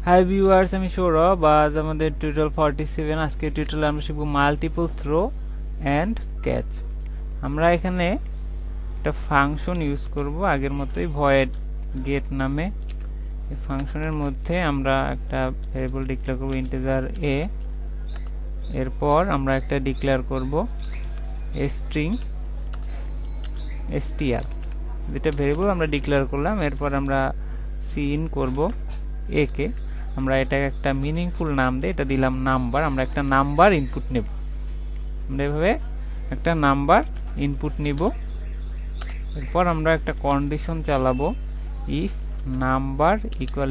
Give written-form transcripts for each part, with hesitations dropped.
Hi viewers, আমি সৌরভ। আজ আমাদের টিউটোরিয়াল 47। আজকে টিউটোরিয়ালে আমরা শিখব মাল্টিপল থ্রো অ্যান্ড ক্যাচ। আমরা এখানে একটা ফাংশন ইউজ করব আগের মতোই, ভয়েড গেট নামে। এই ফাংশনের মধ্যে আমরা একটা ভেরিয়েবল ডিক্লেয়ার করব ইন্টিজার a। এরপর আমরা একটা ডিক্লেয়ার করব স্ট্রিং str, যেটা ভেরিয়েবল আমরা ডিক্লেয়ার করলাম। এরপর আমরা সিন করব a কে। আমরা এটাকে একটা মিনিংফুল নাম দেই, এটা দিলাম নাম্বার। আমরা একটা নাম্বার ইনপুট নেব, আমরা এভাবে একটা নাম্বার ইনপুট নিব। এরপর আমরা একটা কন্ডিশন চালাবো, ইফ নাম্বার ইকুয়াল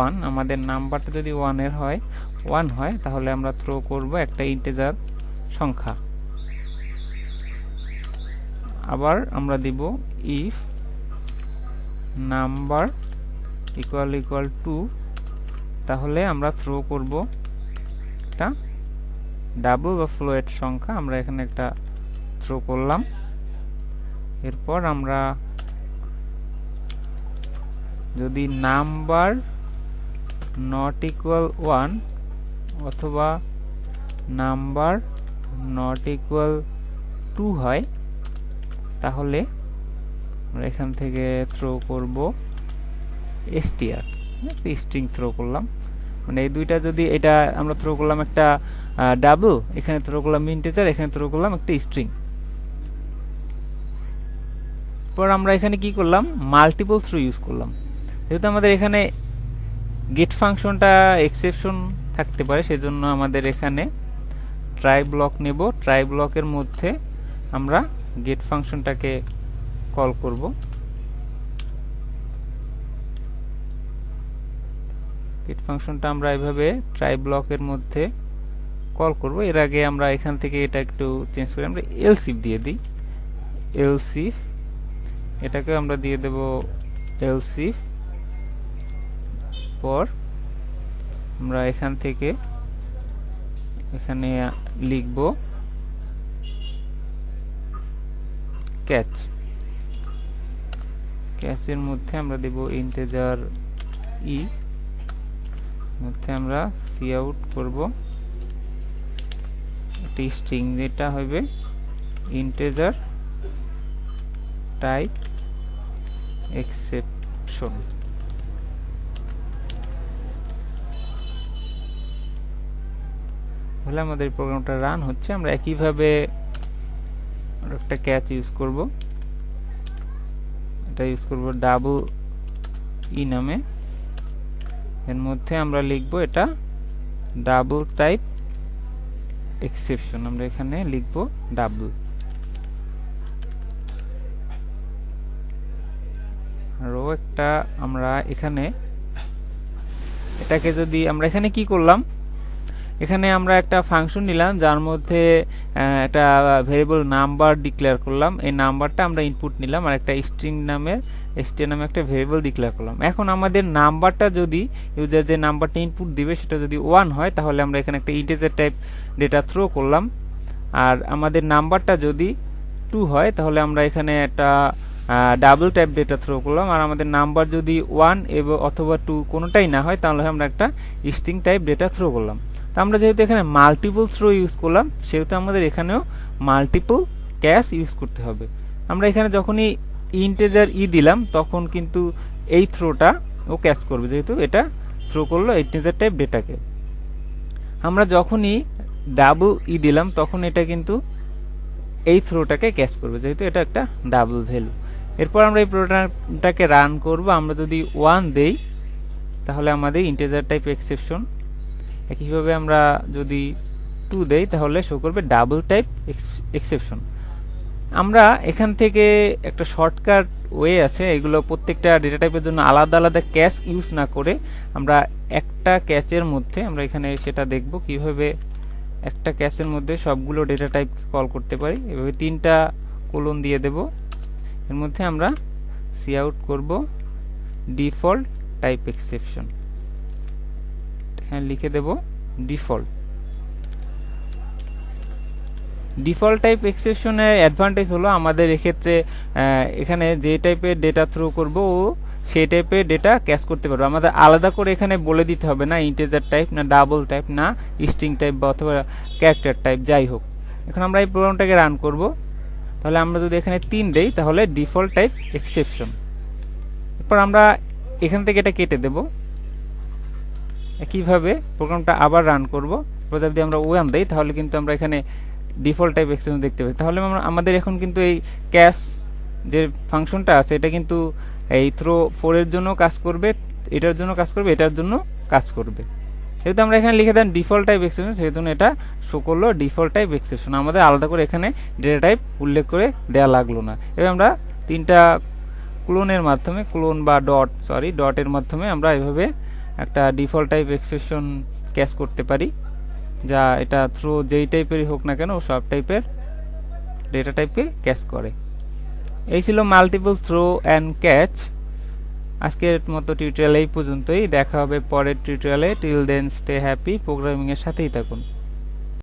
1। আমাদের নাম্বারটা যদি 1 হয় তাহলে আমরা থ্রো করব একটা ইন্টিজার সংখ্যা। আবার আমরা দিব ইফ নাম্বার ইকুয়াল 2, তাহলে আমরা থ্রো করব একটা ডাবল বা ফ্লোট সংখ্যা। আমরা এখানে একটা থ্রো করলাম। এরপর আমরা যদি নাম্বার নট ইকুয়াল 1 অথবা নাম্বার নট ইকুয়াল 2 হয়, তাহলে আমরা এখান থেকে থ্রো করব str, একটা স্ট্রিং থ্রো করলাম। মানে এই দুইটা, যদি এটা আমরা থ্রো করলাম একটা ডাবল, এখানে থ্রো করলাম ইন্টিজার, এখানে থ্রো করলাম একটা স্ট্রিং। পর আমরা এখানে কি করলাম, মাল্টিপল থ্রো ইউজ করলাম। যেহেতু আমাদের এখানে গেট ফাংশনটা এক্সেপশন থাকতে পারে, সেজন্য আমাদের এখানে ট্রাই ব্লক নেব। ট্রাই ব্লকের মধ্যে আমরা গেট ফাংশনটাকে কল করব। গেট ফাংশনটা আমরা এভাবে ট্রাই ব্লকের মধ্যে কল করব। এর আগে আমরা এখান থেকে এটা একটু চেঞ্জ করে আমরা এলস ইফ দিয়ে দিই। এলস ইফ, এটাকে আমরা দিয়ে দেব এলস ইফ। পর আমরা এখান থেকে এখানে লিখব ক্যাচ। ক্যাচের মধ্যে আমরা দেব ইন্টিজার ই, মধ্যে আমরা সি আউট করব একটি স্ট্রিং, যেটা হবে ইন্টিজার টাইপ এক্সেপশন। তাহলে আমাদের প্রোগ্রামটা রান হচ্ছে। আমরা একইভাবে একটা ক্যাচ ইউজ করব, এটা ইউজ করব ডাবল ই নামে। এর মধ্যে আমরা লিখব এটা ডাবল টাইপ এক্সেপশন। আমরা এখানে লিখব ডাবল। আরো একটা আমরা এখানে এটাকে যদি আমরা এখানে কি করলাম, এখানে আমরা একটা ফাংশন নিলাম যার মধ্যে একটা ভেরিয়েবল নাম্বার ডিক্লেয়ার করলাম। এই নাম্বারটা আমরা ইনপুট নিলাম, আর একটা স্ট্রিং নামে str নামে একটা ভেরিয়েবল ডিক্লেয়ার করলাম। এখন আমাদের নাম্বারটা যদি ইউজার যে নাম্বারটা ইনপুট দিবে সেটা যদি 1 হয়, তাহলে আমরা এখানে একটা ইন্টিজার টাইপ ডেটা থ্রো করলাম। আর আমাদের নাম্বারটা যদি 2 হয়, তাহলে আমরা এখানে একটা ডাবল টাইপ ডেটা থ্রো করলাম। আর আমাদের নাম্বার যদি 1 এবং অথবা 2 কোনোটাই না হয়, তাহলে আমরা একটা স্ট্রিং টাইপ ডেটা থ্রো করলাম। তো আমরা যেহেতু এখানে মাল্টিপল থ্রো ইউজ করলাম, সেহেতু আমাদের এখানেও মাল্টিপল ক্যাচ ইউজ করতে হবে। আমরা এখানে যখনই ইন্টিজার ই দিলাম, তখন কিন্তু এই থ্রোটা ও ক্যাচ করবে, যেহেতু এটা থ্রো করলো ইন্টিজার টাইপ ডেটাকে। আমরা যখনই ডাবল ই দিলাম, তখন এটা কিন্তু এই থ্রোটাকে ক্যাচ করবে, যেহেতু এটা একটা ডাবল ভ্যালু। এরপর আমরা এই প্রোগ্রামটাকে রান করব। আমরা যদি 1 দেই, তাহলে আমাদের ইন্টিজার টাইপ এক্সেপশন। একইভাবে আমরা যদি 2 দেই, তাহলে শো করবে ডাবল টাইপ এক্সেপশন। আমরা এখান থেকে একটা শর্টকাট ওয়ে আছে, এগুলো প্রত্যেকটা ডেটা টাইপের জন্য আলাদা আলাদা ক্যাচ ইউজ না করে আমরা একটা ক্যাচের মধ্যে, আমরা এখানে সেটা দেখব কিভাবে একটা ক্যাচের মধ্যে সবগুলো ডেটা টাইপ কল করতে পারি। এভাবে 3টা কোলন দিয়ে দেব। এর মধ্যে আমরা সি আউট করব ডিফল্ট টাইপ এক্সেপশন, এখানে লিখে দেব ডিফল্ট। ডিফল্ট টাইপ এক্সেপশনের অ্যাডভান্টেজ হলো আমাদের এক্ষেত্রে এখানে যে টাইপের ডেটা থ্রো করব ও সেই টাইপের ডেটা ক্যাচ করতে পারবো। আমাদের আলাদা করে এখানে বলে দিতে হবে না ইন্টিজার টাইপ, না ডাবল টাইপ, না স্ট্রিং টাইপ বা অথবা ক্যারেক্টার টাইপ, যাই হোক। এখন আমরা এই প্রোগ্রামটাকে রান করব। তাহলে আমরা যদি এখানে 3 দেই তাহলে ডিফল্ট টাইপ এক্সেপশন। এরপর আমরা এখান থেকে এটা কেটে দেব। একইভাবে প্রোগ্রামটা আবার রান করব। যদি আমরা 1 দেই তাহলে কিন্তু আমরা এখানে ডিফল্ট টাইপ এক্সেপশন দেখতে পাই। তাহলে আমাদের এখন কিন্তু এই ক্যাচ যে ফাংশনটা আছে এটা কিন্তু এই থ্রো 4 এর জন্য কাজ করবে, এটার জন্য কাজ করবে, এটার জন্য কাজ করবে। যেহেতু আমরা এখানে লিখে দেন ডিফল্ট টাইপ এক্সেপশন, সেই জন্য এটা শো করলো ডিফল্ট টাইপ এক্সেপশন। আমাদের আলাদা করে এখানে ডেটা টাইপ উল্লেখ করে দেওয়া লাগলো না। এবার আমরা 3টা ক্লোনের মাধ্যমে, ক্লোন বা ডটের মাধ্যমে আমরা এভাবে একটা ডিফল্ট টাইপ এক্সেপশন ক্যাচ করতে পারি, যা এটা থ্রো যেই টাইপেরই হোক না কেন সব টাইপের ডেটা টাইপকে ক্যাচ করে। এই ছিল মাল্টিপল থ্রো অ্যান্ড ক্যাচ। আজকের মতো টিউটোরিয়াল এই পর্যন্তই। দেখা হবে পরের টিউটোরিয়ালে। Till then stay happy, programming এর সাথেই থাকুন।